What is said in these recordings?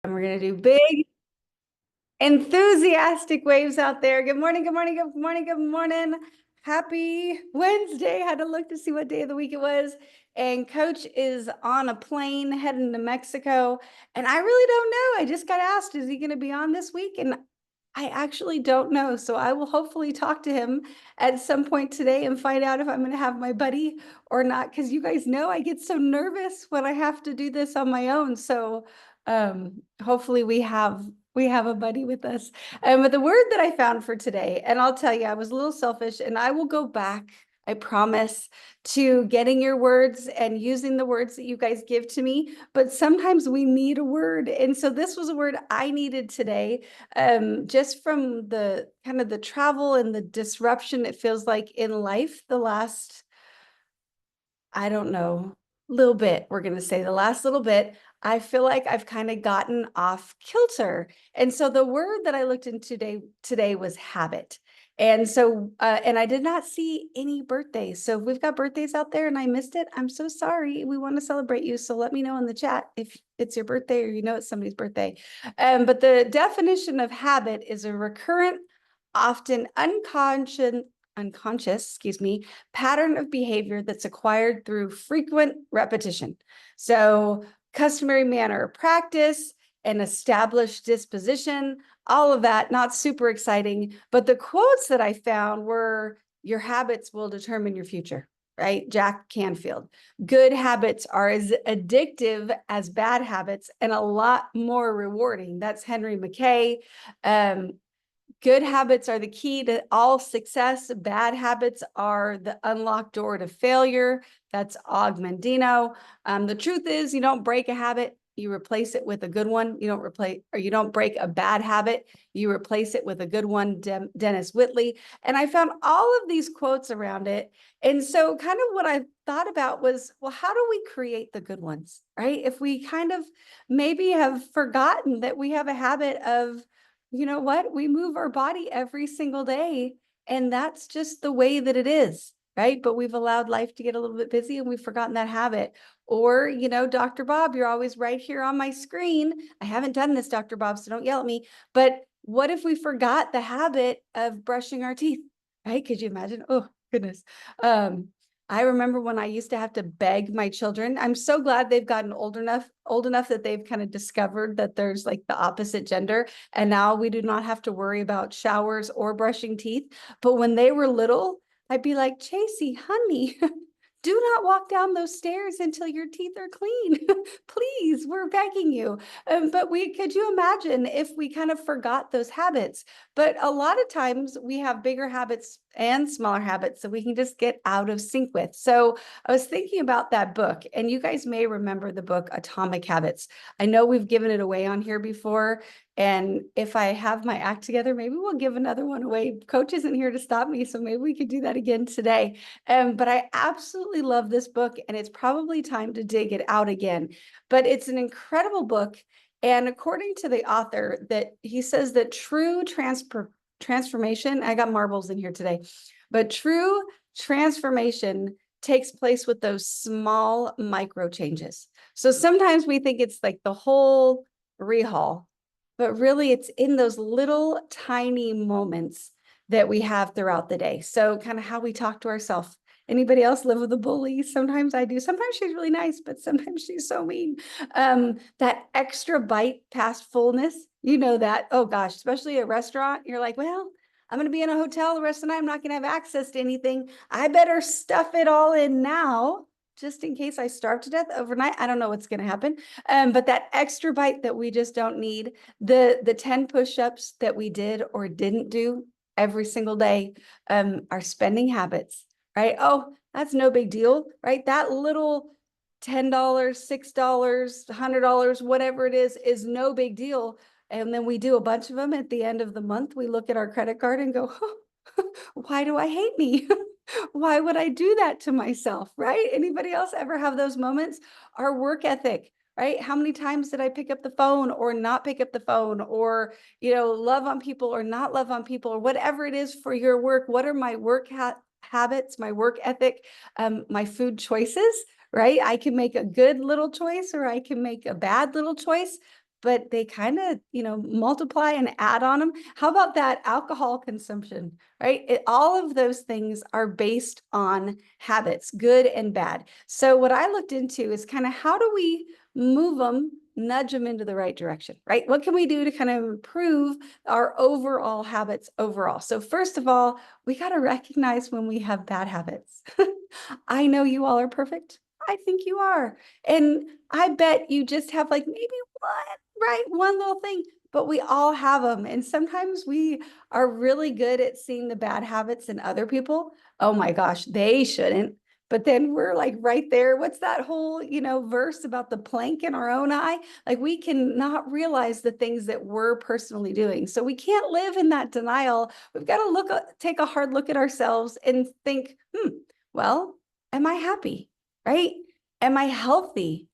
And we're going to do big, enthusiastic waves out there. Good morning, good morning, good morning, good morning. Happy Wednesday. Had to look to see what day of the week it was. And Coach is on a plane heading to Mexico. And I really don't know. I just got asked, is he going to be on this week? And I actually don't know. So I will hopefully talk to him at some point today and find out if I'm going to have my buddy or not. Because you guys know I get so nervous when I have to do this on my own. So hopefully we have a buddy with us. But the word that I found for today, and I'll tell you, I was a little selfish, and I will go back, I promise, to getting your words and using the words that you guys give to me. But sometimes we need a word. And so this was a word I needed today, just from the kind of the travel and the disruption it feels like in life the last, I don't know, little bit, we're going to say the last little bit. I feel like I've kind of gotten off kilter. And so the word that I looked into today was habit. And so, and I did not see any birthdays. So if we've got birthdays out there and I missed it, I'm so sorry. We want to celebrate you. So let me know in the chat if it's your birthday or you know it's somebody's birthday. But the definition of habit is a recurrent, often unconscious, pattern of behavior that's acquired through frequent repetition. So customary manner of practice, an established disposition, all of that, not super exciting. But the quotes that I found were, your habits will determine your future, right? Jack Canfield. Good habits are as addictive as bad habits and a lot more rewarding. That's Henry McKay. Good habits are the key to all success. Bad habits are the unlocked door to failure. That's Og Mandino. The truth is, you don't break a habit, you replace it with a good one. You don't break a bad habit, you replace it with a good one. Dennis Whitley. And I found all of these quotes around it. And so kind of what I thought about was, well, how do we create the good ones, right? If we kind of maybe have forgotten that we have a habit of, you know what? We move our body every single day, and that's just the way that it is, right? But we've allowed life to get a little bit busy and we've forgotten that habit. Or, Dr. Bob, you're always right here on my screen. I haven't done this, Dr. Bob, so don't yell at me. But what if we forgot the habit of brushing our teeth, right? Could you imagine? Oh, goodness. I remember when I used to have to beg my children. I'm so glad they've gotten old enough that they've kind of discovered that there's like the opposite gender. And now we do not have to worry about showers or brushing teeth. But when they were little, I'd be like, Chasey, honey, do not walk down those stairs until your teeth are clean. Please, we're begging you. But could you imagine if we kind of forgot those habits? But a lot of times we have bigger habits and smaller habits that we can just get out of sync with. So I was thinking about that book, and you guys may remember the book Atomic Habits. I know we've given it away on here before. And if I have my act together, maybe we'll give another one away. Coach isn't here to stop me, so maybe we could do that again today. But I absolutely love this book, and it's probably time to dig it out again. But it's an incredible book. And according to the author, that he says that true transformation, I got marbles in here today, but true transformation takes place with those small micro changes. So sometimes we think it's like the whole rehaul, but really it's in those little tiny moments that we have throughout the day. So kind of how we talk to ourselves. Anybody else live with a bully? Sometimes I do. Sometimes she's really nice, but sometimes she's so mean. That extra bite past fullness, you know that. Oh gosh, especially at a restaurant, you're like, well, I'm going to be in a hotel the rest of the night. I'm not going to have access to anything. I better stuff it all in now, just in case I starve to death overnight. I don't know what's going to happen. But that extra bite that we just don't need, the 10 push-ups that we did or didn't do every single day, our spending habits, right? Oh, that's no big deal, right? That little $10, $6, $100, whatever it is no big deal. And then we do a bunch of them at the end of the month. We look at our credit card and go, oh, why do I hate me? Why would I do that to myself, right? Anybody else ever have those moments? Our work ethic, right? How many times did I pick up the phone or not pick up the phone, or, love on people or not love on people, or whatever it is for your work? What are my work habits, my work ethic, my food choices, right? I can make a good little choice or I can make a bad little choice. but they kind of, multiply and add on them. How about that alcohol consumption, right? All of those things are based on habits, good and bad. So what I looked into is kind of how do we move them, nudge them into the right direction, right? What can we do to kind of improve our overall habits overall? So first of all, we got to recognize when we have bad habits. I know you all are perfect. I think you are. And I bet you just have like maybe one little thing, but we all have them. And sometimes we are really good at seeing the bad habits in other people. Oh my gosh, they shouldn't. But then we're like right there. What's that whole, verse about the plank in our own eye? Like we can not realize the things that we're personally doing. So we can't live in that denial. We've got to take a hard look at ourselves and think, well, am I happy? Right? Am I healthy?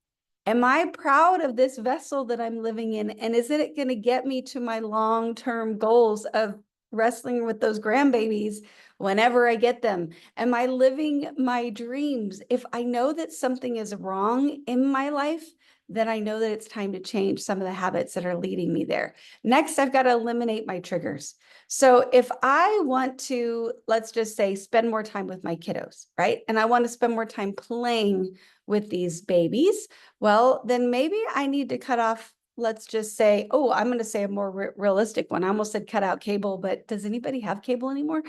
Am I proud of this vessel that I'm living in? And is it going to get me to my long-term goals of wrestling with those grandbabies whenever I get them? Am I living my dreams? If I know that something is wrong in my life, then I know that it's time to change some of the habits that are leading me there. Next, I've got to eliminate my triggers. So if I want to, let's just say, spend more time with my kiddos, right? And I want to spend more time playing with these babies, well, then maybe I need to cut off, let's just say, I'm going to say a more realistic one. I almost said cut out cable, but does anybody have cable anymore?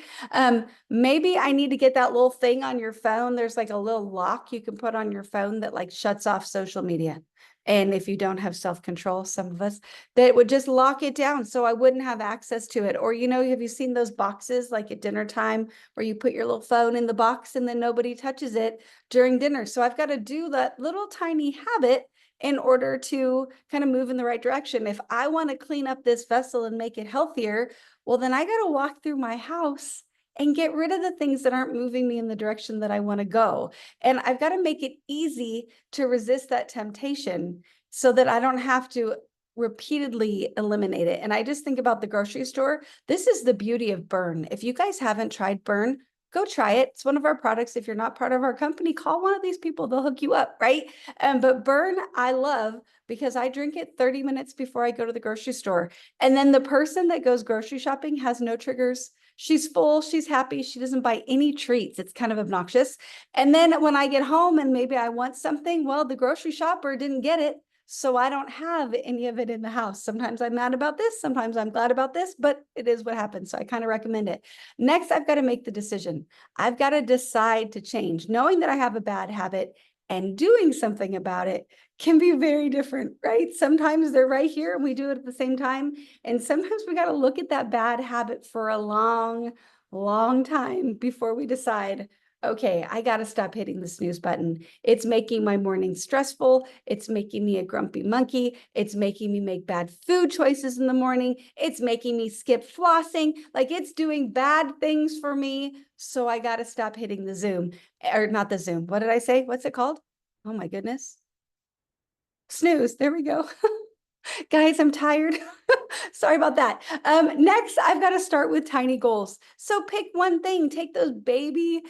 Maybe I need to get that little thing on your phone. There's like a little lock you can put on your phone that like shuts off social media. And if you don't have self-control, some of us, that would just lock it down so I wouldn't have access to it. Or, have you seen those boxes like at dinner time where you put your little phone in the box and then nobody touches it during dinner? So I've got to do that little tiny habit in order to kind of move in the right direction. If I want to clean up this vessel and make it healthier, well, then I got to walk through my house and get rid of the things that aren't moving me in the direction that I want to go. And I've got to make it easy to resist that temptation so that I don't have to repeatedly eliminate it. And I just think about the grocery store. This is the beauty of Burn. If you guys haven't tried Burn, go try it. It's one of our products. If you're not part of our company, call one of these people. They'll hook you up, right? But Burn, I love because I drink it 30 minutes before I go to the grocery store. And then the person that goes grocery shopping has no triggers. She's full, she's happy, she doesn't buy any treats. It's kind of obnoxious. And then when I get home and maybe I want something, well, the grocery shopper didn't get it. So I don't have any of it in the house. Sometimes I'm mad about this. Sometimes I'm glad about this, but it is what happens. So I kind of recommend it. Next, I've got to make the decision. I've got to decide to change. Knowing that I have a bad habit and doing something about it can be very different, right? Sometimes they're right here and we do it at the same time. And sometimes we got to look at that bad habit for a long, long time before we decide, okay, I got to stop hitting the snooze button. It's making my morning stressful. It's making me a grumpy monkey. It's making me make bad food choices in the morning. It's making me skip flossing. Like it's doing bad things for me. So I got to stop hitting the Zoom, or not the Zoom. What did I say? What's it called? Oh my goodness. Snooze. There we go. Guys, I'm tired. Sorry about that. Next, I've got to start with tiny goals. So pick one thing, take those baby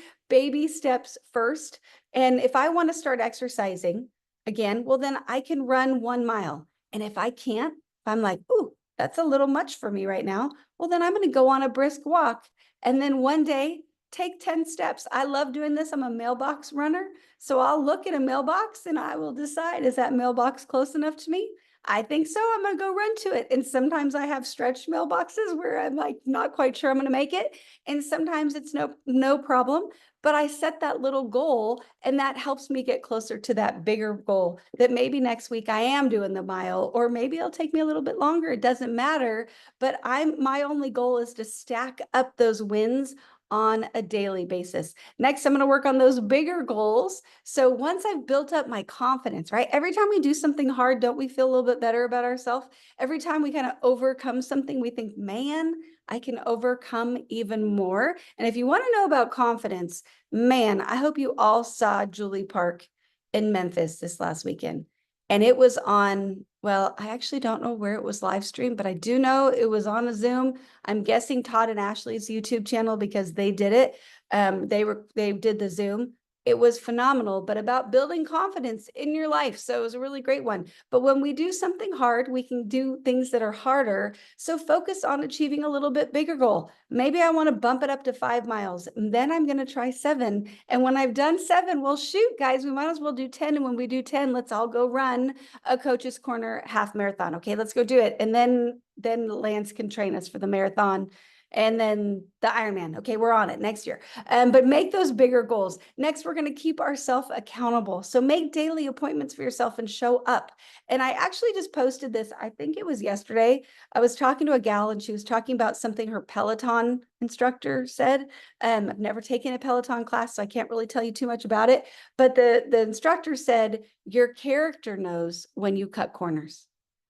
steps first. And if I want to start exercising again, well, then I can run 1 mile. And if I can't, if I'm like, ooh, that's a little much for me right now, well, then I'm going to go on a brisk walk. And then one day, take 10 steps. I love doing this. I'm a mailbox runner. So I'll look at a mailbox and I will decide, is that mailbox close enough to me? I think so. I'm going to go run to it. And sometimes I have stretched mailboxes where I'm like, not quite sure I'm going to make it. And sometimes it's no problem, but I set that little goal and that helps me get closer to that bigger goal that maybe next week I am doing the mile, or maybe it'll take me a little bit longer. It doesn't matter, but my only goal is to stack up those wins on a daily basis. Next, I'm going to work on those bigger goals. So once I've built up my confidence, right? Every time we do something hard, don't we feel a little bit better about ourselves? Every time we kind of overcome something, we think, man, I can overcome even more. And if you want to know about confidence, man, I hope you all saw Julie Park in Memphis this last weekend. And it was on, well, I actually don't know where it was live streamed, but I do know it was on a Zoom. I'm guessing Todd and Ashley's YouTube channel because they did it. They did the Zoom. It was phenomenal, but about building confidence in your life. So it was a really great one. But when we do something hard, we can do things that are harder. So focus on achieving a little bit bigger goal. Maybe I want to bump it up to 5 miles, and then I'm going to try 7. And when I've done 7, well, shoot, guys, we might as well do 10. And when we do 10, let's all go run a Coach's Corner half marathon. Okay, let's go do it. And then Lance can train us for the marathon. And then the Ironman. Okay, we're on it next year. But make those bigger goals. Next, we're going to keep ourselves accountable. So make daily appointments for yourself and show up. And I actually just posted this, I think it was yesterday. I was talking to a gal and she was talking about something her Peloton instructor said. I've never taken a Peloton class, so I can't really tell you too much about it. But the instructor said, your character knows when you cut corners.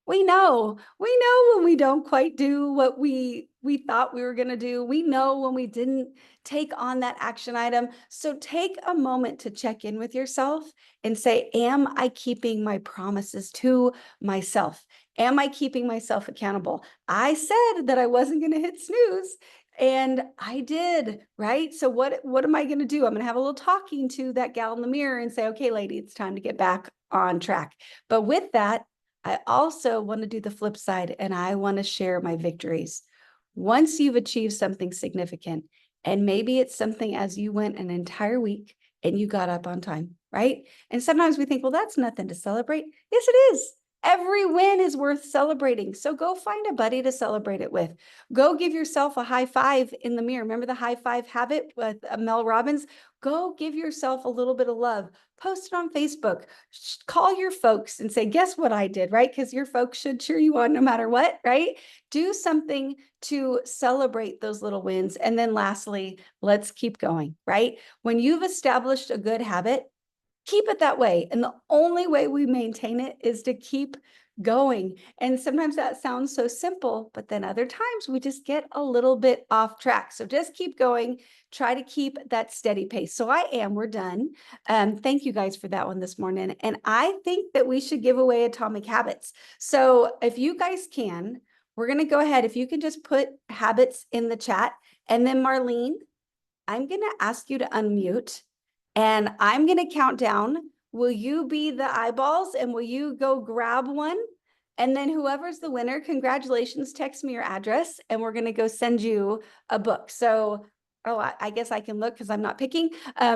We know when we don't quite do what we thought we were going to do. We know when we didn't take on that action item. So take a moment to check in with yourself and say, am I keeping my promises to myself? Am I keeping myself accountable? I said that I wasn't going to hit snooze, and I did, right? So what am I going to do? I'm going to have a little talking to that gal in the mirror and say, okay, lady, it's time to get back on track. But with that, I also want to do the flip side, and I want to share my victories. Once you've achieved something significant, and maybe it's something as you went an entire week and you got up on time, right? And sometimes we think, well, that's nothing to celebrate. Yes, it is. Every win is worth celebrating. So go find a buddy to celebrate it with. Go give yourself a high five in the mirror. Remember the high five habit with Mel Robbins? Go give yourself a little bit of love. Post it on Facebook. Call your folks and say, guess what I did, right? Because your folks should cheer you on no matter what, right? Do something to celebrate those little wins. And then lastly, let's keep going, right? When you've established a good habit, keep it that way. And the only way we maintain it is to keep going. And sometimes that sounds so simple, but then other times we just get a little bit off track. So just keep going. Try to keep that steady pace. So we're done. Thank you guys for that one this morning. And I think that we should give away Atomic Habits. So if you guys can, we're going to go ahead. If you can just put habits in the chat. And then Marlene, I'm going to ask you to unmute. And I'm going to count down. Will you be the eyeballs and will you go grab one? And then whoever's the winner, congratulations, text me your address and we're going to go send you a book. So, I guess I can look because I'm not picking.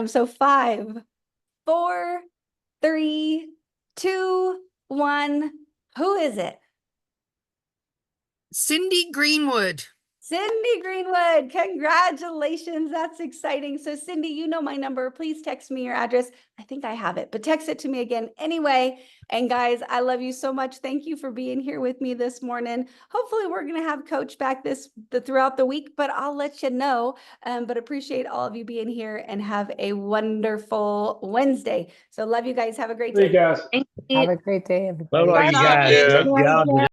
So 5, 4, 3, 2, 1. Who is it? Cindy Greenwood. Cindy Greenwood, congratulations. That's exciting. So Cindy, you know my number. Please text me your address. I think I have it, but text it to me again anyway. And guys, I love you so much. Thank you for being here with me this morning. Hopefully we're going to have Coach back throughout the week, but I'll let you know. But appreciate all of you being here and have a wonderful Wednesday. So love you guys. Have a great day. Hey, guys. Have a great day, everybody. Bye-bye, you guys. Bye. Good job.